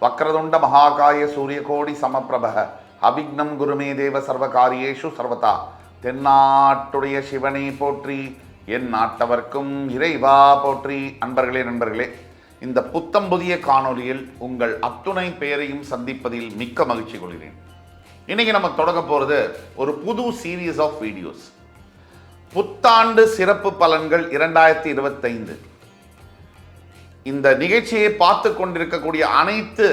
வக்ரதுண்ட மகாகாய சூரியகோடி சமப்பிரப அபிக்னம் குருமே தேவ சர்வகாரியேஷு சர்வதா. தென்னாட்டுடைய சிவனை போற்றி, என் நாட்டவர்க்கும் இறைவா போற்றி. நண்பர்களே, இந்த புத்தம் புதிய காணொலியில் உங்கள் அத்துணை பெயரையும் சந்திப்பதில் மிக்க மகிழ்ச்சி கொள்கிறேன். இன்னைக்கு நம்ம தொடங்க போகிறது ஒரு புது சீரீஸ் ஆஃப் வீடியோஸ். புத்தாண்டு சிறப்பு பலன்கள் 2025. இந்த நிகழ்ச்சியை பார்த்து கொண்டிருக்கக்கூடிய அனைத்து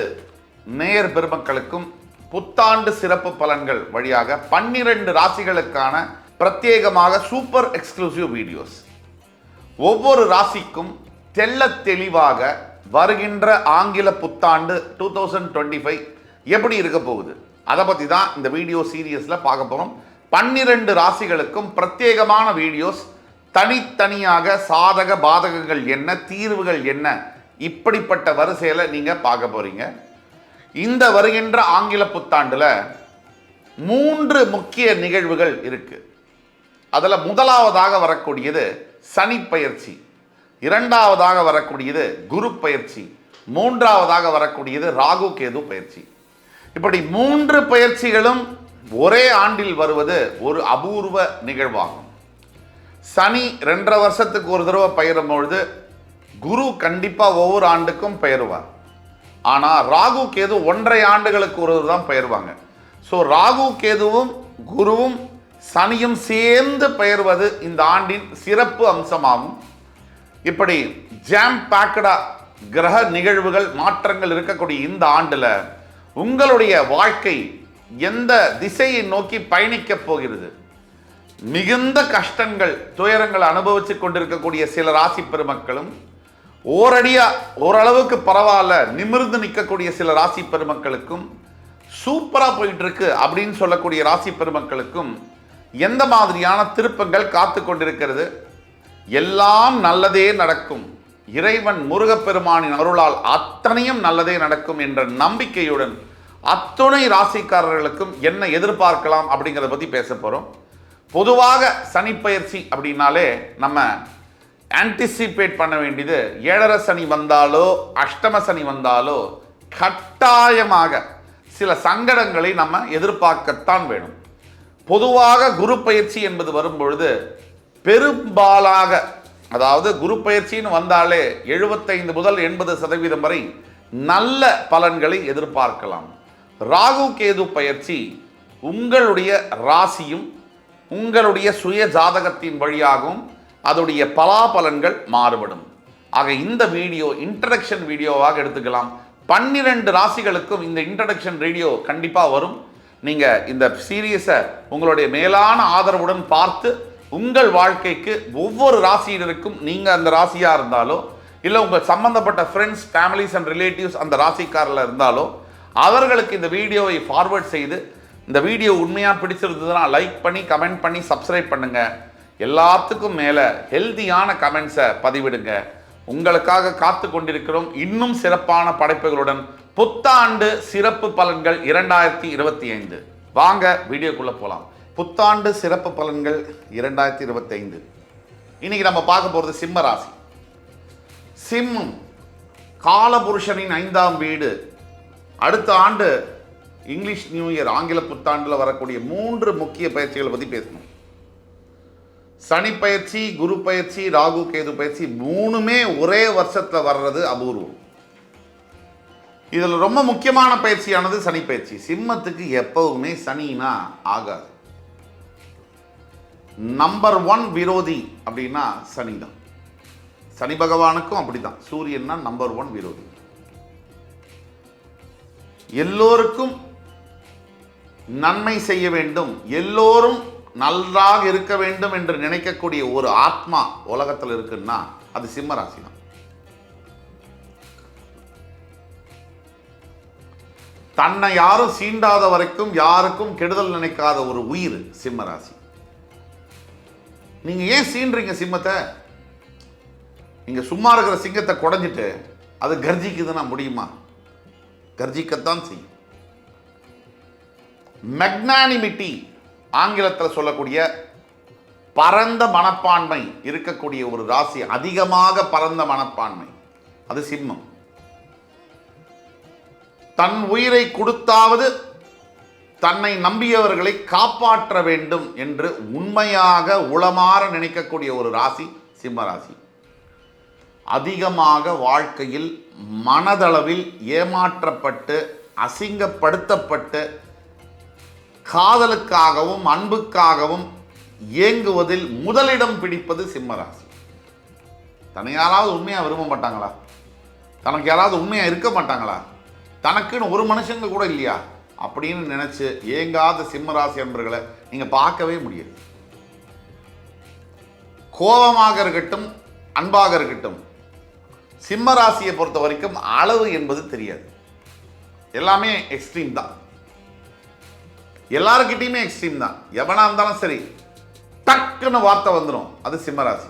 நேயர் பெருமக்களுக்கும் புத்தாண்டு சிறப்பு பலன்கள் வழியாக 12 ராசிகளுக்கான பிரத்யேகமாக சூப்பர் எக்ஸ்க்ளூசிவ் வீடியோஸ். ஒவ்வொரு ராசிக்கும் தெள்ள தெளிவாக வருகின்ற ஆங்கில புத்தாண்டு 2025 எப்படி இருக்க போகுது, அதை பற்றி தான் இந்த வீடியோ சீரியஸில் பார்க்க போகிறோம். 12 ராசிகளுக்கும் பிரத்யேகமான வீடியோஸ், தனித்தனியாக சாதக பாதகங்கள் என்ன, தீர்வுகள் என்ன, இப்படிப்பட்ட வரிசையில் நீங்கள் பார்க்க போறீங்க. இந்த வருகின்ற ஆங்கில புத்தாண்டுல 3 முக்கிய நிகழ்வுகள் இருக்கு. அதில் முதலாவதாக வரக்கூடியது சனி பயிற்சி, இரண்டாவதாக வரக்கூடியது குரு பயிற்சி, மூன்றாவதாக வரக்கூடியது ராகு கேது பயிற்சி. இப்படி 3 பயிற்சிகளும் ஒரே ஆண்டில் வருவது ஒரு அபூர்வ நிகழ்வாகும். சனி 2.5 வருஷத்துக்கு ஒரு தடவை பெயரும் பொழுது குரு கண்டிப்பாக ஒவ்வொரு ஆண்டுக்கும் பெயருவார். ஆனால் ராகு கேது 1.5 ஆண்டுகளுக்கு ஒரு தான் பெயர்வாங்க. ஸோ ராகு கேதுவும் குருவும் சனியும் சேர்ந்து பெயர்வது இந்த ஆண்டின் சிறப்பு அம்சமாகும். இப்படி ஜாம் பேக்கடா கிரக நிகழ்வுகள் மாற்றங்கள் இருக்கக்கூடிய இந்த ஆண்டில் உங்களுடைய வாழ்க்கை எந்த திசையை நோக்கி பயணிக்கப் போகிறது, மிகுந்த கஷ்டங்கள் துயரங்கள் அனுபவிச்சு கொண்டிருக்கக்கூடிய சில ராசி பெருமக்களும், ஓரளவுக்கு பரவாயில்ல நிமிர்ந்து நிற்கக்கூடிய சில ராசி பெருமக்களுக்கும், சூப்பரா போயிட்டு இருக்கு அப்படின்னு சொல்லக்கூடிய ராசி பெருமக்களுக்கும் எந்த மாதிரியான திருப்பங்கள் காத்து கொண்டிருக்கிறது. எல்லாம் நல்லதே நடக்கும், இறைவன் முருகப்பெருமானின் அருளால் அத்தனையும் நல்லதே நடக்கும் என்ற நம்பிக்கையுடன் அத்துணை ராசிக்காரர்களுக்கும் என்ன எதிர்பார்க்கலாம் அப்படிங்கிறத பற்றி பேச போகிறோம். பொதுவாக சனி பயிற்சி அப்படின்னாலே நம்ம ஆன்டிசிபேட் பண்ண வேண்டியது 7.5 சனி வந்தாலோ அஷ்டம சனி வந்தாலோ கட்டாயமாக சில சங்கடங்களை நம்ம எதிர்பார்க்கத்தான் வேணும். பொதுவாக குரு பயிற்சி என்பது வரும்பொழுது பெரும்பாலாக, அதாவது குரு பயிற்சின்னு வந்தாலே 75 முதல் 80% வரை நல்ல பலன்களை எதிர்பார்க்கலாம். ராகு கேது பயிற்சி உங்களுடைய ராசியும் உங்களுடைய சுய ஜாதகத்தின் வழியாகவும் அதோடைய பலாபலன்கள் மாறுபடும். ஆக இந்த வீடியோ இன்ட்ரடக்ஷன் வீடியோவாக எடுத்துக்கலாம். 12 ராசிகளுக்கும் இந்த இன்ட்ரடக்ஷன் வீடியோ கண்டிப்பாக வரும். நீங்கள் இந்த சீரியஸை உங்களுடைய மேலான ஆதரவுடன் பார்த்து உங்கள் வாழ்க்கைக்கு ஒவ்வொரு ராசியினருக்கும், நீங்கள் அந்த ராசியாக இருந்தாலோ இல்லை உங்கள் சம்பந்தப்பட்ட ஃப்ரெண்ட்ஸ், ஃபேமிலிஸ் அண்ட் ரிலேட்டிவ்ஸ் அந்த ராசிக்காரில் இருந்தாலோ அவர்களுக்கு இந்த வீடியோவை ஃபார்வர்ட் செய்து, இந்த வீடியோ உண்மையாக பிடிச்சிருந்ததுன்னா லைக் பண்ணி கமெண்ட் பண்ணி சப்ஸ்கிரைப் பண்ணுங்க. எல்லாத்துக்கும் மேலே ஹெல்தியான கமெண்ட்ஸை பதிவிடுங்க. உங்களுக்காக காத்து கொண்டிருக்கிறோம் இன்னும் சிறப்பான படைப்புகளுடன் புத்தாண்டு சிறப்பு பலன்கள் 2025. வாங்க வீடியோக்குள்ள போகலாம். புத்தாண்டு சிறப்பு பலன்கள் 2025. இன்னைக்கு நம்ம பார்க்க போகிறது சிம்ம ராசி. சிம்மம் காலபுருஷனின் 5ஆம் வீடு. அடுத்த ஆண்டு இங்கிலீஷ் நியூ இயர் ஆங்கில புத்தாண்டில் வரக்கூடிய 3 முக்கிய பயிற்சிகளை பற்றி பேசணும். சனி பயிற்சி, குரு பயிற்சி, ராகு கேது பயிற்சி 3மே ஒரே வருஷத்தில் வர்றது அபூர்வம். இதில் ரொம்ப முக்கியமான பயிற்சியானது சனி பயிற்சி. சிம்மத்துக்கு எப்பவுமே சனினா ஆகாது. நம்பர் 1 விரோதி அப்படின்னா சனி தான். சனி பகவானுக்கும் அப்படிதான். சூரியன்னா நம்பர் 1 விரோதி. எல்லோருக்கும் நன்மை செய்ய வேண்டும், எல்லோரும் நன்றாக இருக்க வேண்டும் என்று நினைக்கக்கூடிய ஒரு ஆத்மா உலகத்தில் இருக்குன்னா அது சிம்ம ராசி தான். தன்னை யாரும் சீண்டாத வரைக்கும் யாருக்கும் கெடுதல் நினைக்காத ஒரு உயிர் சிம்ம ராசி. நீங்க ஏன் சீன்றீங்க சிம்மத்தை? நீங்க சும்மா இருக்கிற சிங்கத்தை குடைஞ்சிட்டு அது கர்ஜிக்குதுன்னா முடியுமா? கர்ஜிக்கத்தான் செய்யும். மெக்னானிமிட்டி ஆங்கிலத்தில் சொல்லக்கூடிய பரந்த மனப்பான்மை இருக்கக்கூடிய ஒரு ராசி, அதிகமாக பரந்த மனப்பான்மை, அது சிம்மம். தன் உயிரை கொடுத்தாவது தன்னை நம்பியவர்களை காப்பாற்ற வேண்டும் என்று உண்மையாக உளமாற நினைக்கக்கூடிய ஒரு ராசி சிம்ம ராசி. அதிகமாக வாழ்க்கையில் மனதளவில் ஏமாற்றப்பட்டு அசிங்கப்படுத்தப்பட்டு காதலுக்காகவும் அன்புக்காகவும் ஏங்குவதில் முதலிடம் பிடிப்பது சிம்மராசி. தன்னை யாராவது உண்மையாக விரும்ப மாட்டாங்களா? தனக்கு யாராவது உண்மையாக இருக்க மாட்டாங்களா? தனக்குன்னு ஒரு மனுஷங்க கூட இல்லையா அப்படின்னு நினைச்சு ஏங்காத சிம்மராசி என்பர்களை நீங்க பார்க்கவே முடியாது. கோபமாக இருக்கட்டும், அன்பாக இருக்கட்டும், சிம்மராசியை பொறுத்த வரைக்கும் அளவு என்பது தெரியாது. எல்லாமே எக்ஸ்ட்ரீம் தான். எல்லாருக்கிட்டையுமே எக்ஸ்ட்ரீம் தான். எவனா இருந்தாலும் சரி, டக்குன்னு வார்த்தை வந்துடும். அது சிம்மராசி.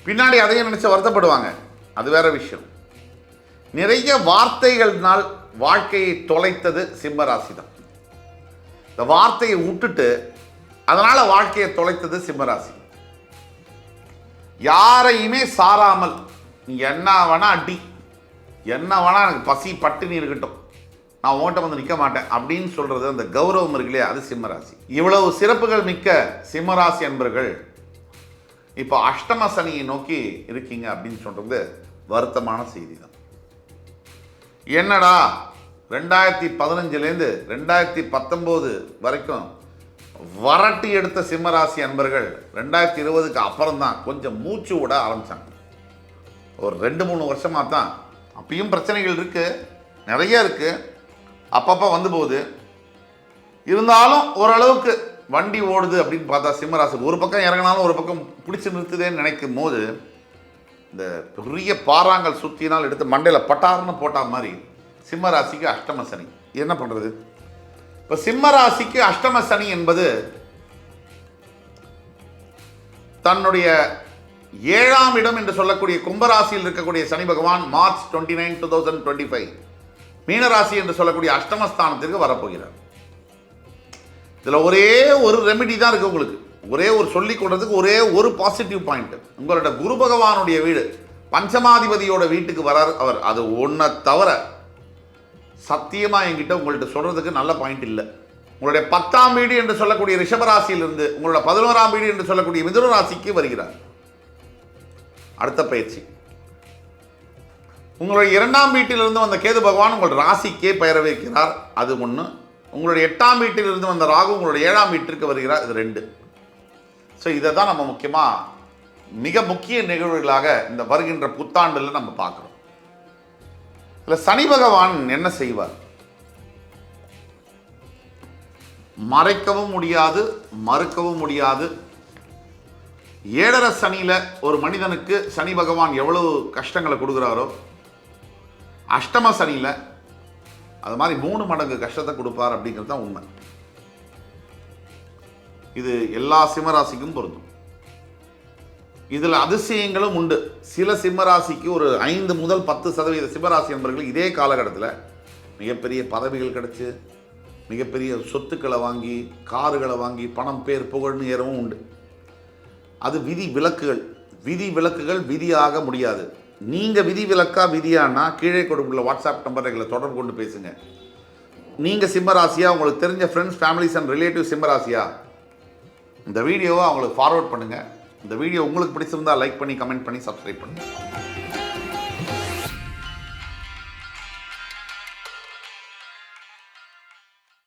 பின்னாடி அதையும் நினைச்சு வருத்தப்படுவாங்க, அது வேற விஷயம். நிறைய வார்த்தைகள்னால் வாழ்க்கையை தொலைத்தது சிம்மராசி தான். இந்த வார்த்தையை விட்டுட்டு அதனால வாழ்க்கையை தொலைத்தது சிம்மராசி. யாரையுமே சாராமல் நீ என்ன வேணா அடி, என்ன வேணா எனக்கு பசி பட்டினி இருக்கட்டும், நான் ஓட்ட வந்து நிற்க மாட்டேன் அப்படின்னு சொல்றது அந்த கௌரவம் இருக்குல்லையா, அது சிம்மராசி. இவ்வளவு சிறப்புகள் மிக்க சிம்மராசி என்பர்கள் இப்போ அஷ்டம சனியை நோக்கி இருக்கீங்க அப்படின்னு சொல்றது வருத்தமான செய்தி தான். என்னடா 2015லேருந்து 2019 வரைக்கும் வரட்டி எடுத்த சிம்மராசி அன்பர்கள் 2020க்கு அப்புறம் தான் கொஞ்சம் மூச்சு விட ஆரம்பித்தாங்க. ஒரு 2-3 வருஷமாக தான். அப்பயும் பிரச்சனைகள் இருக்குது, நிறைய இருக்குது, அப்பப்போ வந்து போகுது. இருந்தாலும் ஓரளவுக்கு வண்டி ஓடுது அப்படின்னு பார்த்தா சிம்மராசி ஒரு பக்கம் இறங்கினாலும் ஒரு பக்கம் பிடிச்சி நிறுத்துதேன்னு நினைக்கும் போது இந்த பெரிய பாறாங்கல் சுற்றினால் எடுத்து மண்டையில் பட்டார்னு போட்டா மாதிரி சிம்மராசிக்கு அஷ்டம சனி. என்ன பண்ணுறது? இப்போ சிம்மராசிக்கு அஷ்டம சனி என்பது தன்னுடைய 7ஆம் இடம் என்று சொல்லக்கூடிய கும்பராசியில் இருக்கக்கூடிய சனி பகவான் மார்ச் 29, 2025 மீனராசி என்று சொல்லக்கூடிய அஷ்டமஸ்தானத்திற்கு வரப்போகிறார். இதில் ஒரே ஒரு ரெமெடி தான் இருக்குது உங்களுக்கு. ஒரே ஒரு சொல்லிக் கொள்றதுக்கு ஒரே ஒரு பாசிட்டிவ் பாயிண்ட். உங்களோட குரு பகவானுடைய வீடு பஞ்சமாதிபதியோட வீட்டுக்கு வரார் அவர். அது ஒன்றை தவிர சத்தியமாக என்கிட்ட உங்கள்கிட்ட சொல்றதுக்கு நல்ல பாயிண்ட் இல்லை. உங்களுடைய 10ஆம் வீடு என்று சொல்லக்கூடிய ரிஷபராசியிலிருந்து உங்களோட 11ஆம் வீடு என்று சொல்லக்கூடிய மிதுன ராசிக்கு வருகிறார். அடுத்த பயிற்சி உங்களுடைய 2ஆம் வீட்டிலிருந்து வந்த கேது பகவான் உங்கள் ராசிக்கே பெயர வைக்கிறார். அது ஒன்று. உங்களுடைய 8ஆம் வீட்டிலிருந்து வந்த ராகு உங்களுடைய 7ஆம் வீட்டிற்கு வருகிறார். இது 2. ஸோ இதை தான் நம்ம முக்கியமாக மிக முக்கிய நிகழ்வுகளாக இந்த வருகின்ற புத்தாண்டில் நம்ம பார்க்குறோம். இல்லை சனி பகவான் என்ன செய்வார்? மறைக்கவும் முடியாது, மறுக்கவும் முடியாது. 7.5 சனியில் ஒரு மனிதனுக்கு சனி பகவான் எவ்வளவு கஷ்டங்களை கொடுக்குறாரோ, அஷ்டம சனியில் அது மாதிரி 3 மடங்கு கஷ்டத்தை கொடுப்பார் அப்படிங்கிறது தான் உண்மை. இது எல்லா சிம்மராசிக்கும் பொருந்தும். இதில் அதிசயங்களும் உண்டு. சில சிம்மராசிக்கு ஒரு 5 முதல் 10% சிம்மராசி என்பவர்கள் இதே காலகட்டத்தில் மிகப்பெரிய பதவிகள் கிடைச்சி மிகப்பெரிய சொத்துக்களை வாங்கி காருகளை வாங்கி பணம் பேர் புகழ்னு ஏறவும் உண்டு. அது விதி விலக்குகள். விதி விலக்குகள் விதியாக முடியாது. நீங்கள் விதி விலக்கா விதியானா கீழே கொடுக்குள்ள வாட்ஸ்அப் நம்பர்களை தொடர்பு கொண்டு பேசுங்க. நீங்கள் சிம்மராசியா, உங்களுக்கு தெரிஞ்ச ஃப்ரெண்ட்ஸ் ஃபேமிலிஸ் அண்ட் ரிலேட்டிவ் சிம்மராசியா, இந்த வீடியோவை அவங்களுக்கு ஃபார்வர்ட் பண்ணுங்கள். இந்த வீடியோ உங்களுக்கு பிடிச்சிருந்தால் லைக் பண்ணி கமெண்ட் பண்ணி சப்ஸ்கிரைப் பண்ணுங்கள்.